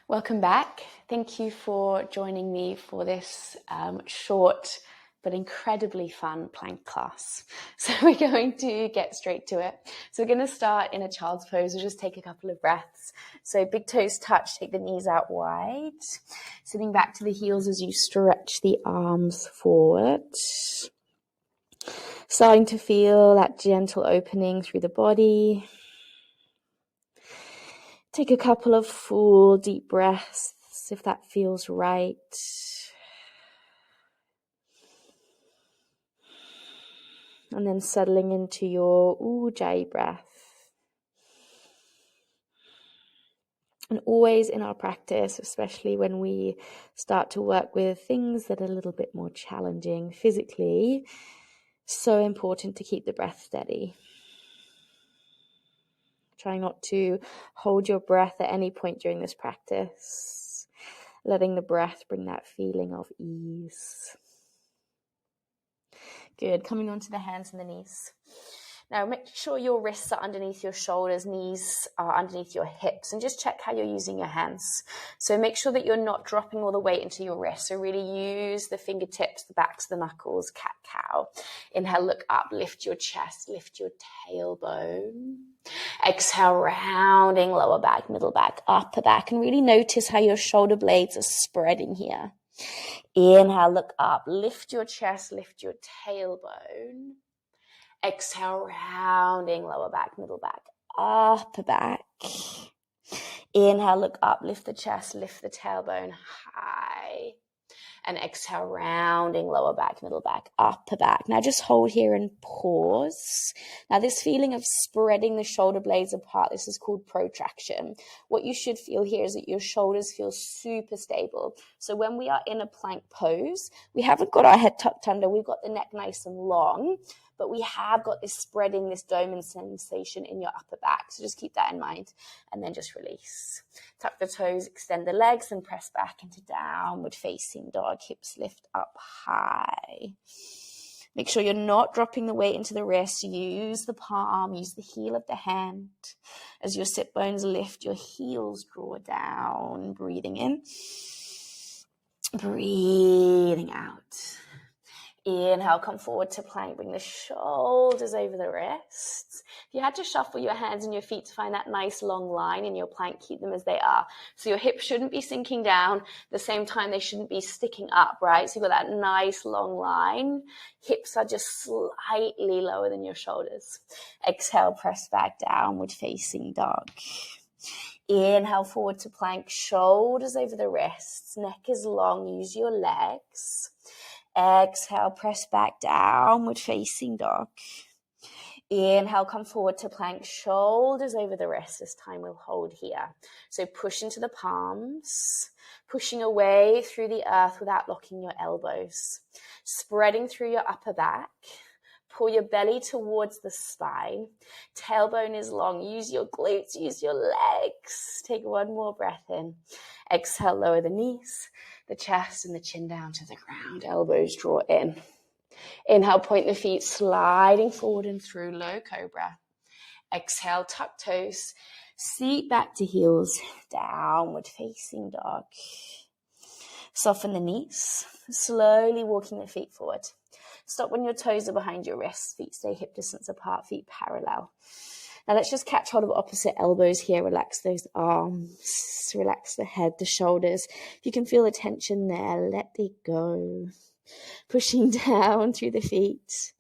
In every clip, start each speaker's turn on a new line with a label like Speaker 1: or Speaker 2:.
Speaker 1: Welcome back. Thank you for joining me for this short but incredibly fun plank class. So we're going to get straight to it. So we're going to start in a child's pose. We'll just take a couple of breaths. So big toes touch, take the knees out wide. Sitting back to the heels as you stretch the arms forward. Starting to feel that gentle opening through the body. Take a couple of full deep breaths if that feels right. And then settling into your Ujjayi breath. And always in our practice, especially when we start to work with things that are a little bit more challenging physically, so important to keep the breath steady. Try not to hold your breath at any point during this practice. Letting the breath bring that feeling of ease. Good. Coming onto the hands and the knees. Now make sure your wrists are underneath your shoulders, knees are underneath your hips, and just check how you're using your hands. So make sure that you're not dropping all the weight into your wrists. So really use the fingertips, the backs of the knuckles, cat-cow. Inhale, look up, lift your chest, lift your tailbone. Exhale, rounding lower back, middle back, upper back, and really notice how your shoulder blades are spreading here. Inhale, look up, lift your chest, lift your tailbone. Exhale, rounding lower back, middle back, upper back. Inhale, look up, lift the chest, lift the tailbone high. And exhale, rounding lower back, middle back, upper back. Now just hold here and pause. Now this feeling of spreading the shoulder blades apart, this is called protraction. What you should feel here is that your shoulders feel super stable. So when we are in a plank pose, we haven't got our head tucked under, we've got the neck nice and long, but we have got this spreading, this dome sensation in your upper back. So just keep that in mind and then just release. Tuck the toes, extend the legs and press back into downward facing dog. Hips lift up high. Make sure you're not dropping the weight into the wrist. Use the palm, use the heel of the hand. As your sit bones lift, your heels draw down. Breathing in, breathing out. Inhale, come forward to plank. Bring the shoulders over the wrists. If you had to shuffle your hands and your feet to find that nice long line in your plank, keep them as they are. So your hips shouldn't be sinking down. At the same time, they shouldn't be sticking up, right? So you've got that nice long line. Hips are just slightly lower than your shoulders. Exhale, press back, downward facing dog. Inhale, forward to plank. Shoulders over the wrists. Neck is long. Use your legs. Exhale, press back, downward facing dog. Inhale, come forward to plank, shoulders over the wrists. This time we'll hold here. So push into the palms, pushing away through the earth without locking your elbows. Spreading through your upper back. Pull your belly towards the spine. Tailbone is long. Use your glutes, use your legs. Take one more breath in. Exhale, lower the knees, the chest and the chin down to the ground. Elbows draw in. Inhale, point the feet sliding forward and through, low cobra. Exhale, tuck toes, seat back to heels, downward facing dog. Soften the knees, slowly walking the feet forward. Stop when your toes are behind your wrists. Feet stay hip distance apart, feet parallel. Now let's just catch hold of opposite elbows here. Relax those arms, relax the head, the shoulders. If you can feel the tension there, let it go. Pushing down through the feet.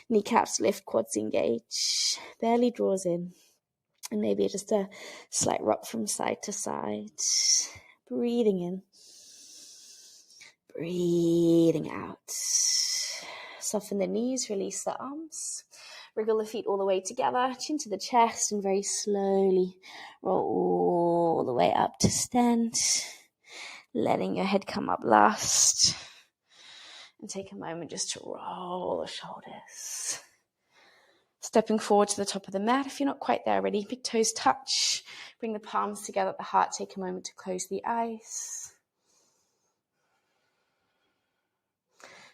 Speaker 1: Kneecaps lift, quads engage. Belly draws in. And maybe just a slight rock from side to side. Breathing in. Breathing out. Soften the knees, release the arms. Wriggle the feet all the way together, chin to the chest, and very slowly roll all the way up to stand. Letting your head come up last. And take a moment just to roll the shoulders. Stepping forward to the top of the mat. If you're not quite there already, big toes touch. Bring the palms together at the heart. Take a moment to close the eyes.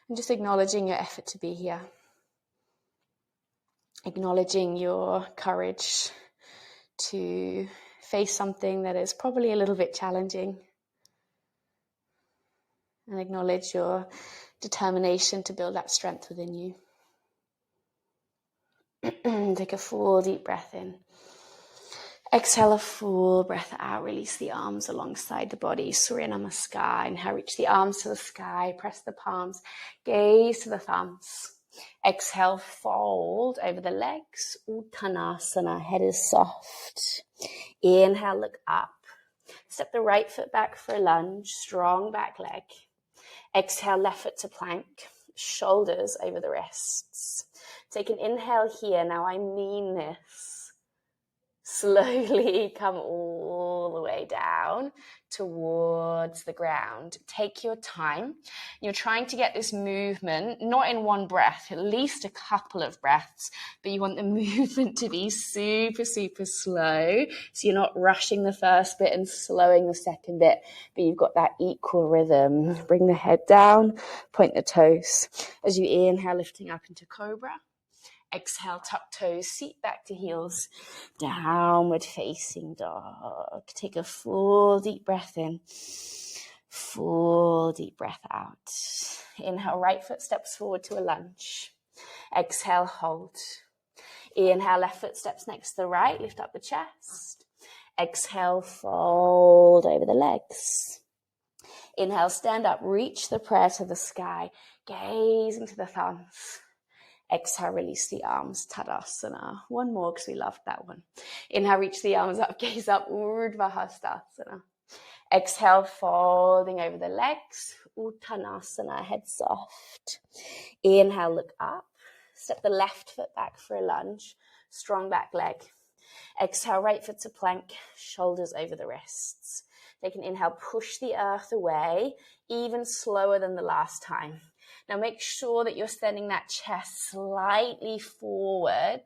Speaker 1: And just acknowledging your effort to be here. Acknowledging your courage to face something that is probably a little bit challenging. and acknowledge your determination to build that strength within you. Take a full deep breath in. Exhale a full breath out. Release the arms alongside the body. Surya Namaskar. Inhale, reach the arms to the sky. Press the palms. Gaze to the thumbs. Exhale, fold over the legs. Uttanasana. Head is soft. Inhale, look up. Step the right foot back for a lunge. Strong back leg. Exhale, left foot to plank. Shoulders over the wrists. Take an inhale here. Now I mean this. Slowly come all the way down towards the ground. Take your time. You're trying to get this movement, not in one breath, at least a couple of breaths, but you want the movement to be super, super slow. So you're not rushing the first bit and slowing the second bit, but you've got that equal rhythm. Bring the head down, point the toes. As you inhale, lifting up into cobra. Exhale, tuck toes, seat back to heels, downward facing dog. Take a full deep breath in, full deep breath out. Inhale, right foot steps forward to a lunge. Exhale, hold. Inhale, left foot steps next to the right, lift up the chest. Exhale, fold over the legs. Inhale, stand up, reach the prayer to the sky, gaze into the thumbs. Exhale, release the arms, Tadasana. One more because we loved that one. Inhale, reach the arms up, gaze up, Urdhva Hastasana. Exhale, folding over the legs, Uttanasana, head soft. Inhale, look up. Step the left foot back for a lunge, strong back leg. Exhale, right foot to plank, shoulders over the wrists. Take an inhale, push the earth away, even slower than the last time. Now make sure that you're sending that chest slightly forward.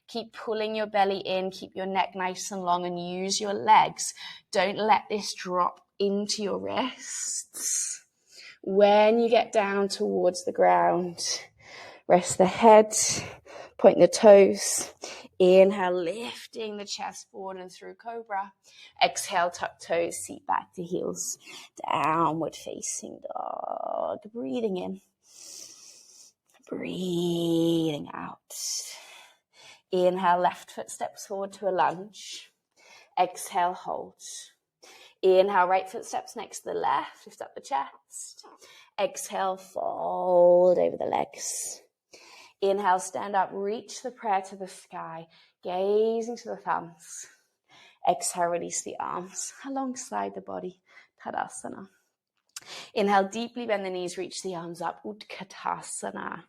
Speaker 1: Keep pulling your belly in, keep your neck nice and long, and use your legs. Don't let this drop into your wrists. When you get down towards the ground, rest the head, point the toes. Inhale, lifting the chest forward and through cobra. Exhale, tuck toes, seat back to heels. Downward facing dog. Breathing in. Breathing out. Inhale, left foot steps forward to a lunge. Exhale, hold. Inhale, right foot steps next to the left. Lift up the chest. Exhale, fold over the legs. Inhale, stand up, reach the prayer to the sky, gaze into the thumbs. Exhale, release the arms alongside the body, Tadasana. Inhale, deeply bend the knees, reach the arms up, Utkatasana.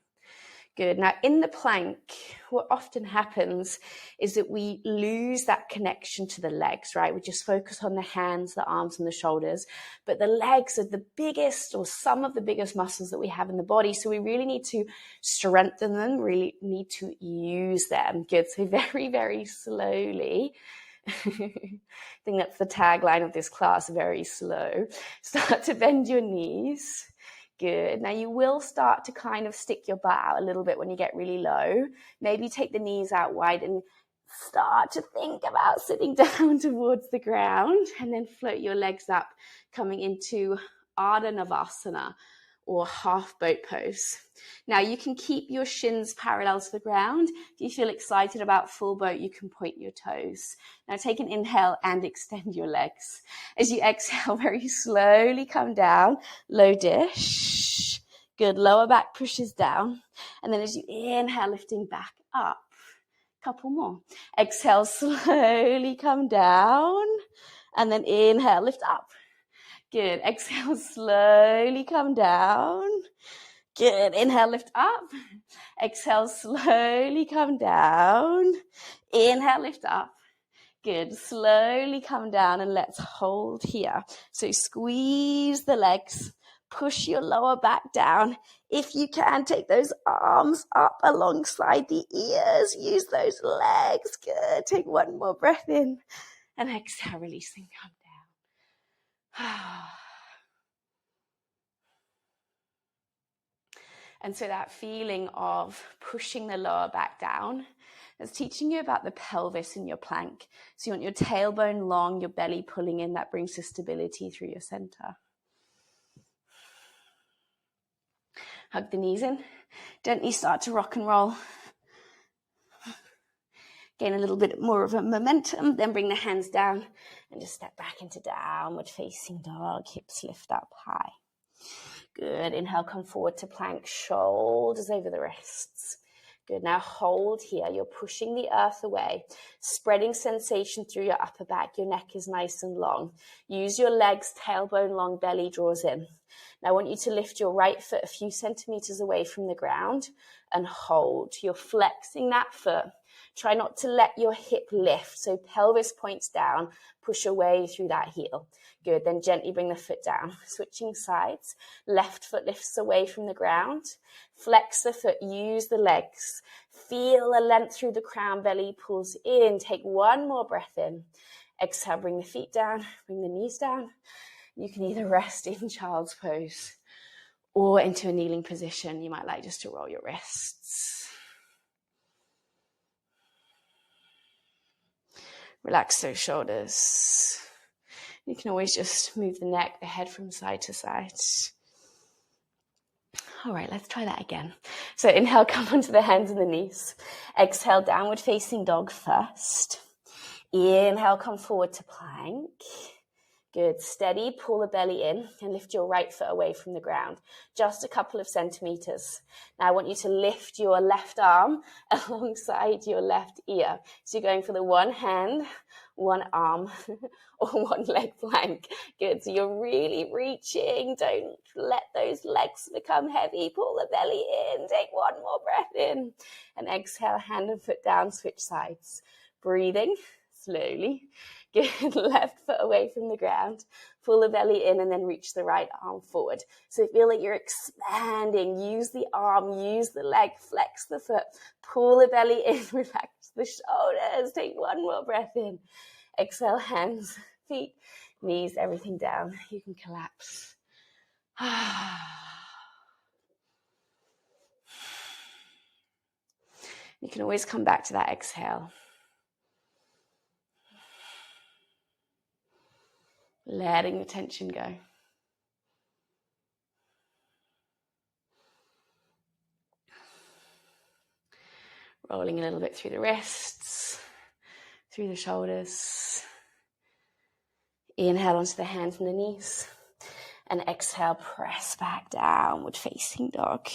Speaker 1: Good. Now, in the plank, what often happens is that we lose that connection to the legs, right? We just focus on the hands, the arms, and the shoulders. But the legs are the biggest or some of the biggest muscles that we have in the body. So we really need to strengthen them, really need to use them. Good. So very, very slowly. I think that's the tagline of this class, very slow. Start to bend your knees. Good. Now you will start to kind of stick your butt out a little bit when you get really low. Maybe take the knees out wide and start to think about sitting down towards the ground, and then float your legs up, coming into Ardha Navasana or half boat pose. Now you can keep your shins parallel to the ground. If you feel excited about full boat, you can point your toes. Now take an inhale and extend your legs. As you exhale, very slowly come down, low dish. Good, lower back pushes down. And then as you inhale, lifting back up. Couple more. Exhale, slowly come down. And then inhale, lift up. Good. Exhale, slowly come down. Good. Inhale, lift up. Exhale, slowly come down. Inhale, lift up. Good. Slowly come down and let's hold here. So squeeze the legs. Push your lower back down. If you can, take those arms up alongside the ears. Use those legs. Good. Take one more breath in. And exhale, releasing, come down. And so that feeling of pushing the lower back down is teaching you about the pelvis in your plank. So you want your tailbone long, your belly pulling in. That brings the stability through your center. Hug the knees in. Gently start to rock and roll. Gain a little bit more of a momentum, then bring the hands down and just step back into downward facing dog. Hips lift up high. Good. Inhale, come forward to plank, shoulders over the wrists. Good. Now hold here. You're pushing the earth away, spreading sensation through your upper back. Your neck is nice and long. Use your legs, tailbone long, belly draws in. Now I want you to lift your right foot a few centimeters away from the ground and hold. You're flexing that foot. Try not to let your hip lift. So pelvis points down, push away through that heel. Good. Then gently bring the foot down. Switching sides. Left foot lifts away from the ground. Flex the foot. Use the legs. Feel the length through the crown. Belly pulls in. Take one more breath in. Exhale. Bring the feet down. Bring the knees down. You can either rest in child's pose or into a kneeling position. You might like just to roll your wrists. Relax those shoulders. You can always just move the neck, the head from side to side. All right, let's try that again. So inhale, come onto the hands and the knees. Exhale, downward facing dog first. Inhale, come forward to plank. Good, steady, pull the belly in and lift your right foot away from the ground. Just a couple of centimeters. Now I want you to lift your left arm alongside your left ear. So you're going for the one hand, one arm, or one leg plank. Good, so you're really reaching. Don't let those legs become heavy. Pull the belly in, take one more breath in. And exhale, hand and foot down, switch sides. Breathing slowly. Good, left foot away from the ground. Pull the belly in and then reach the right arm forward. So feel like you're expanding. Use the arm, use the leg, flex the foot. Pull the belly in, relax the shoulders. Take one more breath in. Exhale, hands, feet, knees, everything down. You can collapse. You can always come back to that exhale. Letting the tension go. Rolling a little bit through the wrists, through the shoulders. Inhale onto the hands and the knees. And exhale, press back downward facing dog.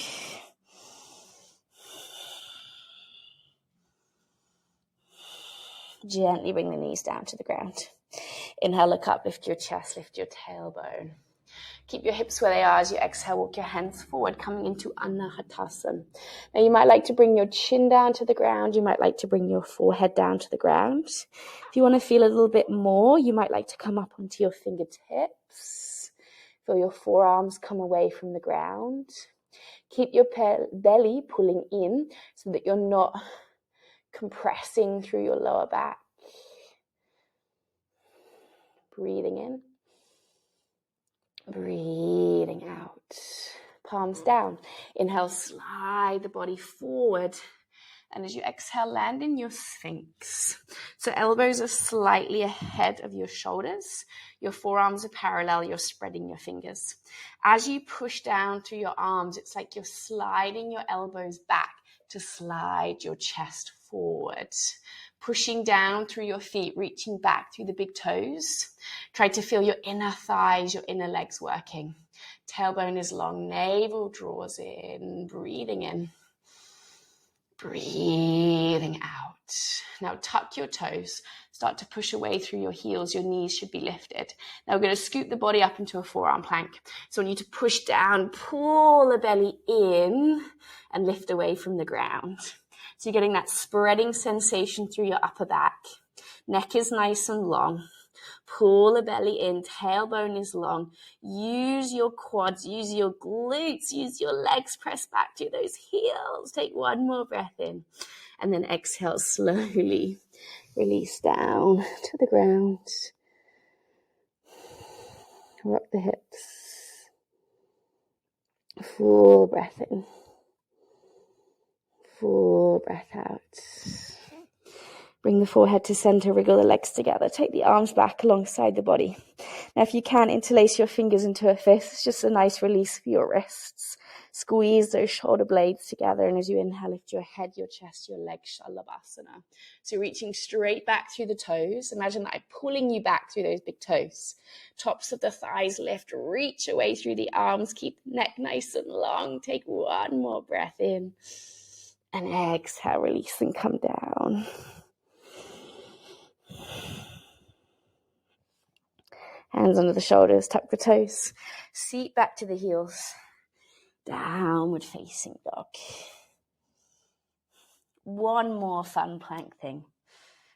Speaker 1: Gently bring the knees down to the ground. Inhale, look up, lift your chest, lift your tailbone. Keep your hips where they are as you exhale, walk your hands forward, coming into Anahatasana. Now you might like to bring your chin down to the ground. You might like to bring your forehead down to the ground. If you want to feel a little bit more, you might like to come up onto your fingertips. Feel your forearms come away from the ground. Keep your belly pulling in so that you're not compressing through your lower back. Breathing in, breathing out. Palms down. Inhale, slide the body forward. And as you exhale, land in your Sphinx. So elbows are slightly ahead of your shoulders. Your forearms are parallel. You're spreading your fingers. As you push down through your arms, it's like you're sliding your elbows back to slide your chest forward. Pushing down through your feet, reaching back through the big toes. Try to feel your inner thighs, your inner legs working. Tailbone is long, navel draws in, breathing in. Breathing out. Now tuck your toes. Start to push away through your heels. Your knees should be lifted. Now we're going to scoop the body up into a forearm plank. So I want you to push down, pull the belly in, and lift away from the ground. So you're getting that spreading sensation through your upper back. Neck is nice and long. Pull the belly in. Tailbone is long. Use your quads. Use your glutes. Use your legs. Press back to those heels. Take one more breath in. And then exhale slowly. Release down to the ground. Rock the hips. Full breath in. Full breath out. Bring the forehead to center, wriggle the legs together. Take the arms back alongside the body. Now if you can, interlace your fingers into a fist. It's just a nice release for your wrists. Squeeze those shoulder blades together, and as you inhale, lift your head, your chest, your legs, Shalabhasana. So reaching straight back through the toes. Imagine that I'm pulling you back through those big toes. Tops of the thighs lift, reach away through the arms, keep the neck nice and long. Take one more breath in, and exhale, release and come down. Hands under the shoulders, tuck the toes, seat back to the heels, downward facing dog. One more fun plank thing.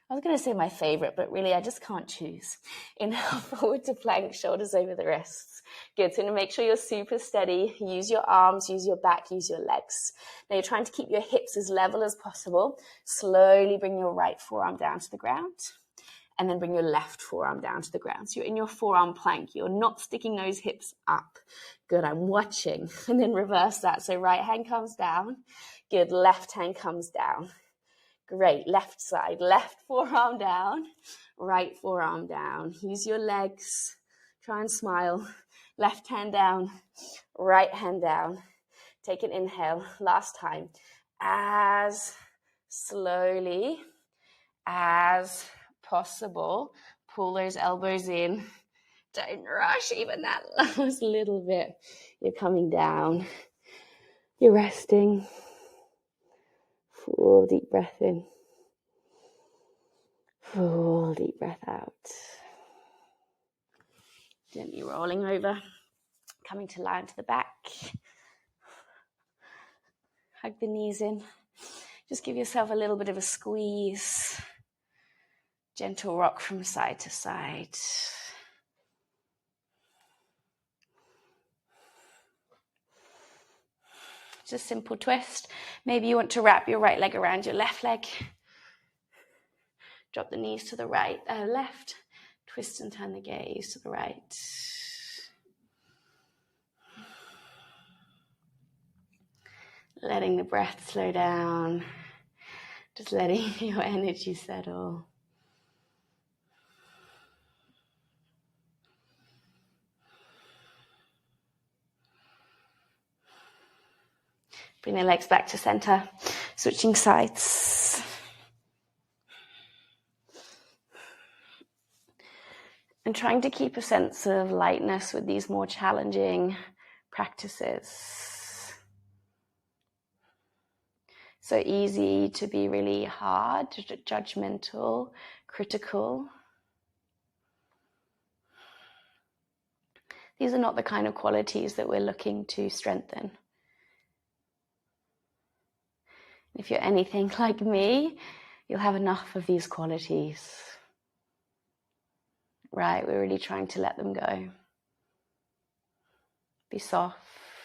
Speaker 1: I was going to say my favorite, but really I just can't choose. Inhale, forward to plank, shoulders over the wrists. Good, so make sure you're super steady. Use your arms, use your back, use your legs. Now you're trying to keep your hips as level as possible. Slowly bring your right forearm down to the ground. And then bring your left forearm down to the ground. So you're in your forearm plank. You're not sticking those hips up. Good, I'm watching. And then reverse that. So right hand comes down. Good, left hand comes down. Great, left side. Left forearm down. Right forearm down. Use your legs. Try and smile. Left hand down. Right hand down. Take an inhale. Last time. As slowly as possible, pull those elbows in. Don't rush even that last little bit. You're coming down. You're resting. Full deep breath in. Full deep breath out. Gently rolling over. Coming to lie onto the back. Hug the knees in. Just give yourself a little bit of a squeeze. Gentle rock from side to side. Just simple twist. Maybe you want to wrap your right leg around your left leg. Drop the knees to the right, left. Twist and turn the gaze to the right. Letting the breath slow down. Just letting your energy settle. Bring the legs back to center, switching sides. And trying to keep a sense of lightness with these more challenging practices. So easy to be really hard, judgmental, critical. These are not the kind of qualities that we're looking to strengthen. If you're anything like me, you'll have enough of these qualities. Right? We're really trying to let them go. Be soft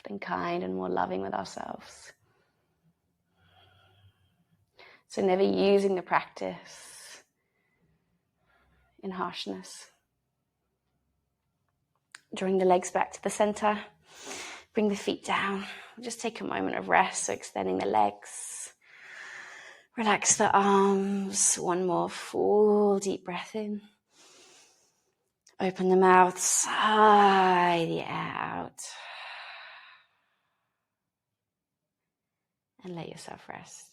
Speaker 1: and kind and more loving with ourselves. So never using the practice in harshness. Drawing the legs back to the center. Bring the feet down. Just take a moment of rest, so extending the legs. Relax the arms. One more full deep breath in. Open the mouth, sigh the air out. And let yourself rest.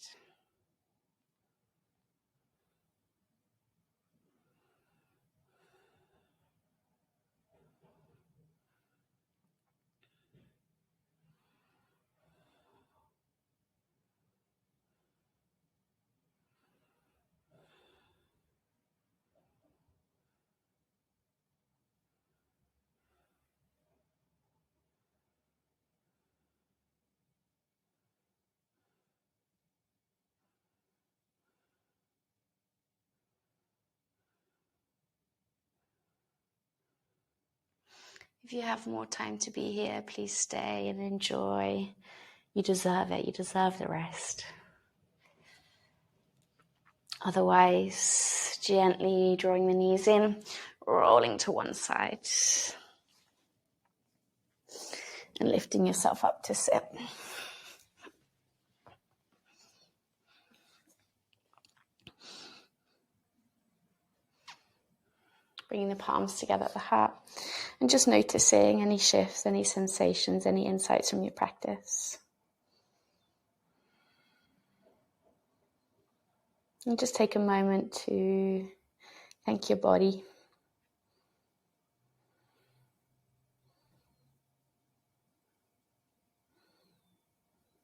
Speaker 1: If you have more time to be here, please stay and enjoy. You deserve it. You deserve the rest. Otherwise, gently drawing the knees in, rolling to one side. And lifting yourself up to sit. Bringing the palms together at the heart. And just noticing any shifts, any sensations, any insights from your practice. And just take a moment to thank your body.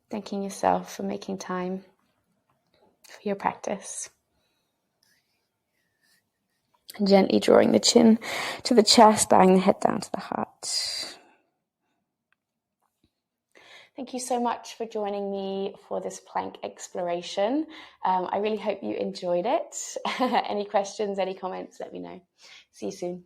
Speaker 1: Thanking yourself for making time for your practice. And gently drawing the chin to the chest, bowing the head down to the heart. Thank you so much for joining me for this plank exploration. I really hope you enjoyed it. Any questions, any comments, let me know. See you soon.